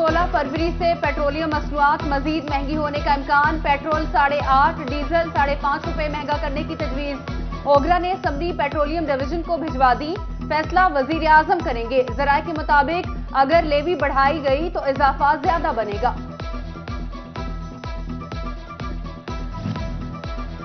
16 फरवरी से पेट्रोलियम मसनूआत मजीद महंगी होने का इम्कान। पेट्रोल 8.5, डीजल 5.5 रुपए महंगा करने की तजवीज। ओगरा ने असम्बली पेट्रोलियम डिवीजन को भिजवा दी। फैसला वजीर आजम करेंगे। जराये के मुताबिक अगर लेवी बढ़ाई गई तो इजाफा ज्यादा बनेगा।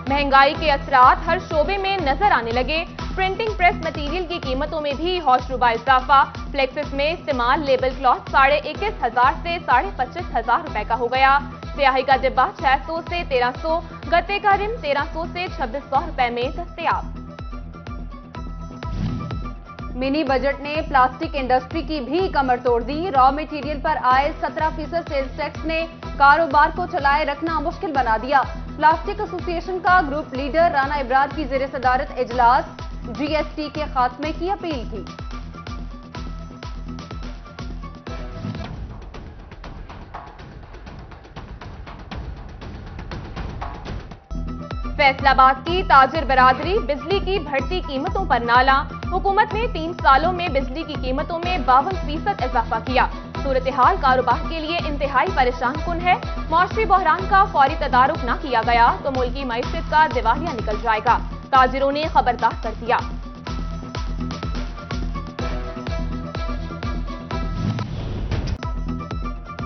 महंगाई के असरात हर शोबे में नजर आने लगे। प्रिंटिंग प्रेस मटीरियल की कीमतों में भी हौशरुबा इजाफा। फ्लेक्सिस में इस्तेमाल लेबल क्लॉथ 21,500 से 25,500 रुपए का हो गया। स्याही का डिब्बा 600 से 1300, गत्ते का रिम 1300 से 2600 रुपए में दस्तयाब। मिनी बजट ने प्लास्टिक इंडस्ट्री की भी कमर तोड़ दी। रॉ मटेरियल पर आए 17% सेल्स टैक्स ने कारोबार को चलाए रखना मुश्किल बना दिया। प्लास्टिक एसोसिएशन का ग्रुप लीडर राना इब्रार की ज़ेर सदारत इजलास जीएसटी के खात्मे की अपील की। फैसलाबाद की ताजिर बरादरी बिजली की बढ़ती कीमतों पर नाला। हुकूमत ने 3 सालों में बिजली की कीमतों में 52% इजाफा किया। सूरत हाल कारोबार के लिए इंतहाई परेशान कुन है। मौसमी बहरान का फौरी तदारुक न किया गया तो मुल्की मईशत का दिवालिया निकल जाएगा। ताजिरों ने खबरदार कर दिया।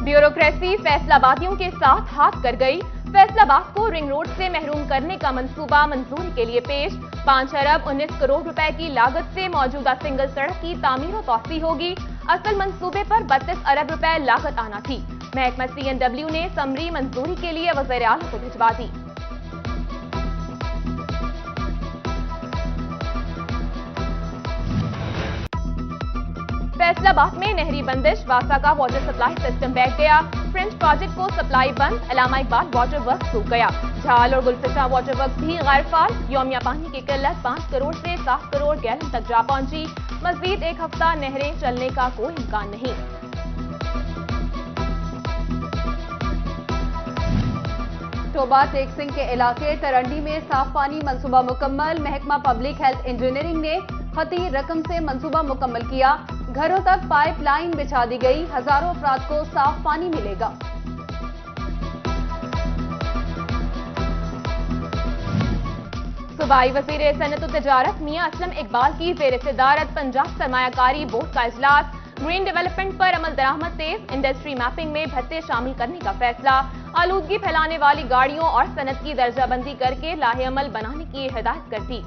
ब्यूरोक्रेसी फैसलाबादियों के साथ हाथ कर गई। फैसलाबाद को रिंग रोड से महरूम करने का मंसूबा मंजूरी के लिए पेश। 5 अरब 19 करोड़ रुपए की लागत से मौजूदा सिंगल सड़क की तामीर और तौसी होगी। असल मंसूबे पर 32 अरब रुपए लागत आना थी। महकमा CNW ने समरी मंजूरी के लिए वज़ीर आला को भिजवा दी। फैसलाबाद में नहरी बंदिश, वासा का वाटर सप्लाई सिस्टम बैठ गया। फ्रेंच प्रोजेक्ट को सप्लाई बंद, अलामा इकबाल वाटर वर्क सूख गया। झाल और गुलफिशा वाटर वर्क भी गैर फाल। यौमिया पानी की किल्लत 5 करोड़ से 7 करोड़ गैलन तक जा पहुंची। मजीद 1 हफ्ता नहरें चलने का कोई इम्कान नहीं। टोबा टेक सिंह के इलाके तरंडी में साफ पानी मंसूबा मुकम्मल। महकमा पब्लिक हेल्थ इंजीनियरिंग ने खती रकम से मंसूबा मुकम्मल किया। घरों तक पाइपलाइन बिछा दी गई। हजारों अफराद को साफ पानी मिलेगा। सूबाई वज़ीर सनअत व तिजारत मियां असलम इकबाल की ज़ेर सदारत पंजाब सरमायाकारी बोर्ड का इजलास। ग्रीन डेवलपमेंट पर अमल दरामद तेज। इंडस्ट्री मैपिंग में भत्ते शामिल करने का फैसला। आलूदगी फैलाने वाली गाड़ियों और सनत की दर्जाबंदी करके लाहे अमल बनाने की हिदायत कर दी।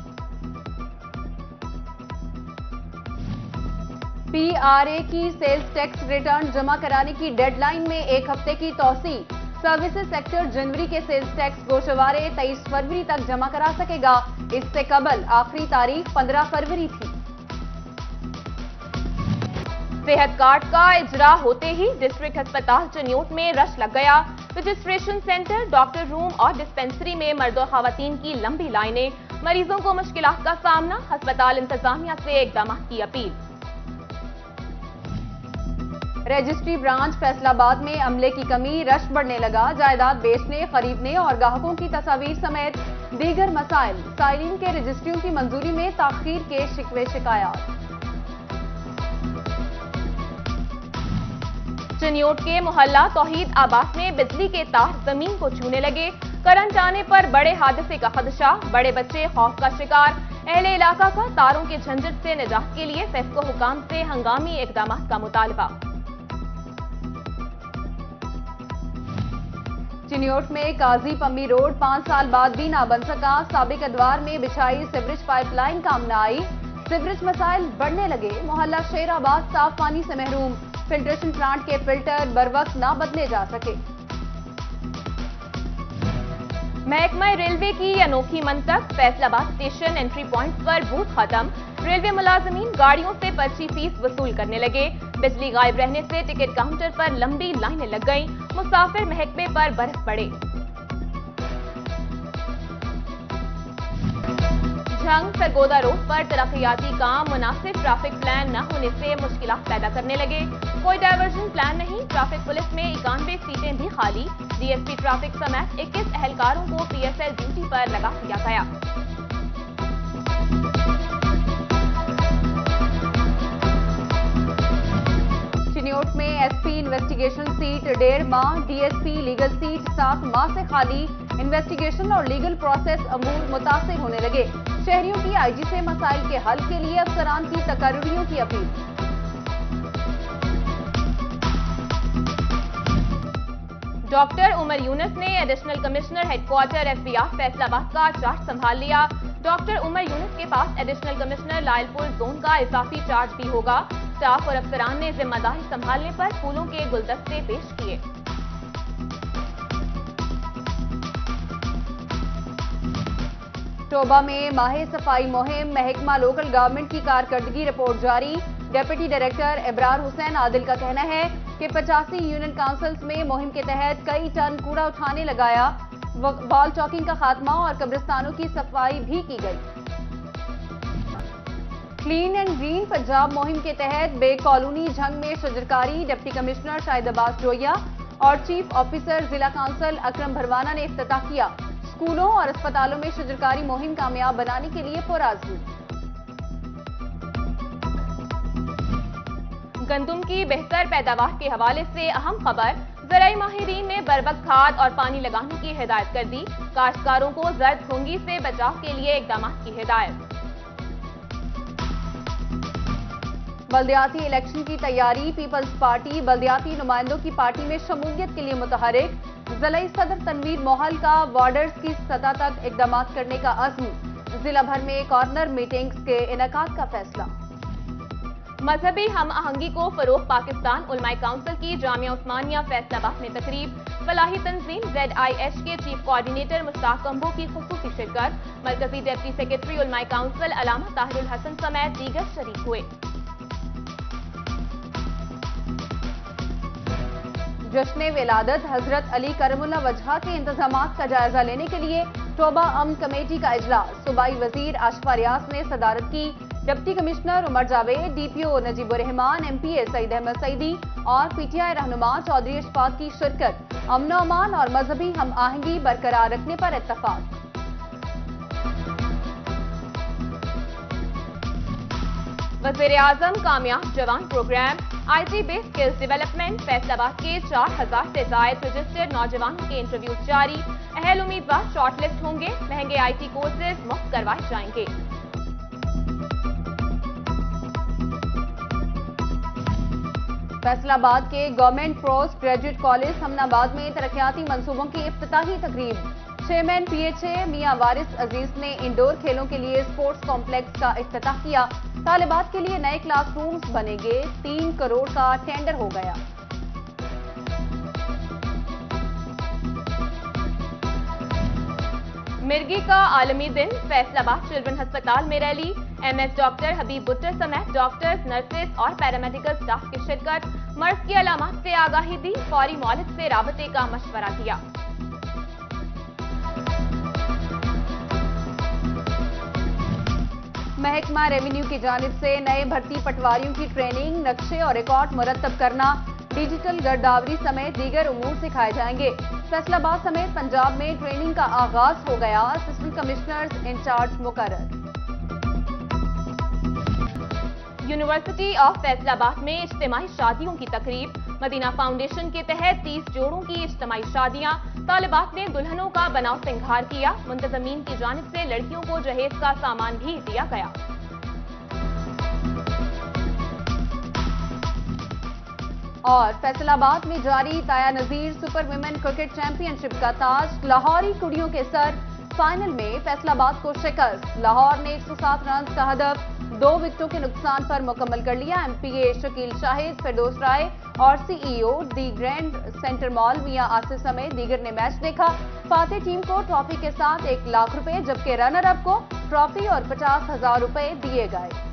PRA की सेल्स टैक्स रिटर्न जमा कराने की डेडलाइन में 1 हफ्ते की तौसी। सर्विसेज सेक्टर जनवरी के सेल्स टैक्स गोशवारे 23 फरवरी तक जमा करा सकेगा। इससे कबल आखिरी तारीख 15 फरवरी थी। सेहत कार्ड का इजरा होते ही डिस्ट्रिक्ट अस्पताल चनियोट में रश लग गया। रजिस्ट्रेशन सेंटर, डॉक्टर रूम और डिस्पेंसरी में मर्द और खवातीन की लंबी लाइनें। मरीजों को मुश्किलात का सामना। अस्पताल इंतजामिया से इकदाम की अपील। रजिस्ट्री ब्रांच फैसलाबाद में अमले की कमी, रश बढ़ने लगा। जायदाद बेचने, खरीदने और ग्राहकों की तस्वीर समेत दीगर मसाइल। साइलिन के रजिस्ट्रियों की मंजूरी में ताखीर के शिकवे शिकायत। चनियोट के मोहल्ला तौहीद आबाद में बिजली के तार जमीन को छूने लगे। करंट आने पर बड़े हादसे का खदशा। बड़े बच्चे खौफ का शिकार। अहले इलाका का तारों के झंझट से निजात के लिए फेस्को हुकाम से हंगामी इकदाम का मुतालबा। चिनियोट में काजी पम्मी रोड 5 साल बाद भी ना बन सका। साबिक अदवार में बिछाई सिवरेज पाइपलाइन काम न आई। सिवरेज मसाइल बढ़ने लगे। मोहल्ला शेराबाद साफ पानी से महरूम। फिल्ट्रेशन प्लांट के फिल्टर बरवक्त न बदले जा सके। महकमा रेलवे की अनोखी मंतक। फैसलाबाद स्टेशन एंट्री पॉइंट पर बूथ खत्म। रेलवे मुलाजमीन गाड़ियों से पर्ची फीस वसूल करने लगे। बिजली गायब रहने से टिकट काउंटर पर लंबी लाइनें लग गईं। मुसाफिर महकमे पर बरस पड़े। झंग सरगोदा रोड पर तरक्याती काम। मुनासिब ट्रैफिक प्लान न होने से मुश्किलात पैदा करने लगे। कोई डायवर्जन प्लान नहीं। ट्रैफिक पुलिस में 91 सीटें भी खाली। DSP ट्रैफिक समेत 21 एहलकारों को PSL ड्यूटी पर लगा दिया गया। चिनियोट में SP इन्वेस्टिगेशन सीट 1.5 माह, डीएसपी लीगल सीट 7 माह से खाली। इन्वेस्टिगेशन और लीगल प्रोसेस अमूर मुतासिर होने लगे। शहरियों की आईजी से मसाइल के हल के लिए अफसरान की तकर्रियों की अपील। डॉक्टर उमर यूनुस ने additional commissioner headquarter FBR Faisalabad का चार्ज संभाल लिया। डॉक्टर उमर यूनुस के पास एडिशनल कमिश्नर लायलपुर जोन का इजाफी चार्ज भी होगा। स्टाफ और अफसरान ने जिम्मेदारी संभालने पर फूलों के गुलदस्ते पेश किए। टोबा में माहे सफाई मुहिम, महकमा लोकल गवर्नमेंट की कारकर्दगी रिपोर्ट जारी। डेप्यूटी डायरेक्टर इब्रार हुसैन आदिल का कहना है कि 85 यूनियन काउंसिल्स में मुहिम के तहत कई टन कूड़ा उठाने लगाया। वॉल चॉकिंग का खात्मा और कब्रिस्तानों की सफाई भी की गई। क्लीन एंड ग्रीन पंजाब मुहिम के तहत बे कॉलोनी झंग में शजरकारी। डिप्टी कमिश्नर शाहिद अब्बास जोया और चीफ ऑफिसर जिला काउंसिल अकरम भरवाना ने इफ्तिताह किया। स्कूलों और अस्पतालों में शजरकारी मुहिम कामयाब बनाने के लिए पुरआज़म। गंदुम की बेहतर पैदावार के हवाले से अहम खबर। ज़राई माहिरीन ने बरवक्त खाद और पानी लगाने की हिदायत कर दी। काश्तकारों को जर्द फुंगी से बचाव के लिए इकदाम की हिदायत। बल्दियाती इलेक्शन की तैयारी। पीपल्स पार्टी बल्दियाती नुमाइंदों की पार्टी में शमूलियत के लिए मुतहरिक। जिला सदर तनवीर मोहल का वार्डर्स की सतह तक इकदाम करने का अज़्म। जिला भर में कॉर्नर मीटिंग्स के इनेकाद का फैसला। मजहबी हम आहंगी को फरोग। पाकिस्तान उलमाए काउंसिल की जामिया उस्मानिया फैसलाबाद में तकरीब। फलाही तंजीम ZIH के चीफ कोऑर्डिनेटर मुश्ताक कंबो की खुसूसी शिरकत। मरकजी डिप्टी सेक्रेटरी उलमाए काउंसिल अलामा ताहिरुल हसन समेत दीगर शरीक हुए। जश्न विलादत हजरत अली करमुल्लाह वजह के इंतजामात का जायजा लेने के लिए टोबा अमन कमेटी का इजलास। सूबाई वजीर आशिफा रियाज ने सदारत की। Deputy commissioner Umar Javed, DPO Najibur Rahman, MPA Saeed Ahmed Saeedi और PTI रहनुमा चौधरी अशफाक की शिरकत। अमन अमान और मजहबी हम आहंगी बरकरार रखने पर इत्तफाक। वज़ीर आज़म कामयाब जवान programme. IT based skills development. Faisalabad के 4000 से जायद रजिस्टर्ड नौजवानों के इंटरव्यू जारी। अहल उम्मीदवार शॉर्टलिस्ट होंगे। महंगे IT कोर्सेज मुफ्त करवाए जाएंगे। फैसलाबाद के government post graduate college Humnabad में तरक्याती मंसूबों की इफ्तिताही तकरीब। चेयरमैन PHA मियां वारिस अजीज ने इंडोर खेलों के लिए स्पोर्ट्स कॉम्प्लेक्स का इफ्तिताह किया। तालिबात के लिए नए क्लासरूम्स बनेंगे। 3 करोड़ का टेंडर हो गया। मिर्गी का आलमी दिन। फैसलाबाद चिल्ड्रन अस्पताल में रैली। MS डॉक्टर हबीब बुट्टर समेत डॉक्टर्स, नर्सेज और पैरामेडिकल स्टाफ की शिरकत। मर्ज की अलामत से आगाही दी। फौरी मौलिद से राबते का मशवरा दिया। महकमा रेवेन्यू की जानिब से नए भर्ती पटवारियों की ट्रेनिंग, नक्शे और रिकॉर्ड मुरतब करना, डिजिटल गिरदावरी समेत दीगर उमूर सिखाए जाएंगे। फैसलाबाद समेत पंजाब में ट्रेनिंग का आगाज हो गया। असिस्टेंट कमिश्नर्स इंचार्ज मुकर्रर। यूनिवर्सिटी ऑफ फैसलाबाद में इज्तिमाई शादियों की तकरीब। मदीना फाउंडेशन के तहत 30 जोड़ों की इज्तिमाई शादियां। तालिबात ने दुल्हनों का बनाव सिंगार किया। मुंतजमीन की जानिब से लड़कियों को जहेज का सामान भी दिया गया। और फैसलाबाद में जारी ताया नजीर सुपर वुमेन क्रिकेट चैंपियनशिप का ताज। लाहौरी कुड़ियों के सर। फाइनल में फैसलाबाद को शिकस्त। लाहौर ने 107 रन का हदफ 2 विकेटों के नुकसान पर मुकम्मल कर लिया। MPA शकील शाहिद, फिरदौस राय और CEO दी ग्रैंड सेंटर मॉल मियां आसिफ समेत दीगर ने मैच देखा। फातेह टीम को ट्रॉफी के साथ 1 लाख रुपए, जबकि रनर अप को ट्रॉफी और 50,000 रुपए दिए गए।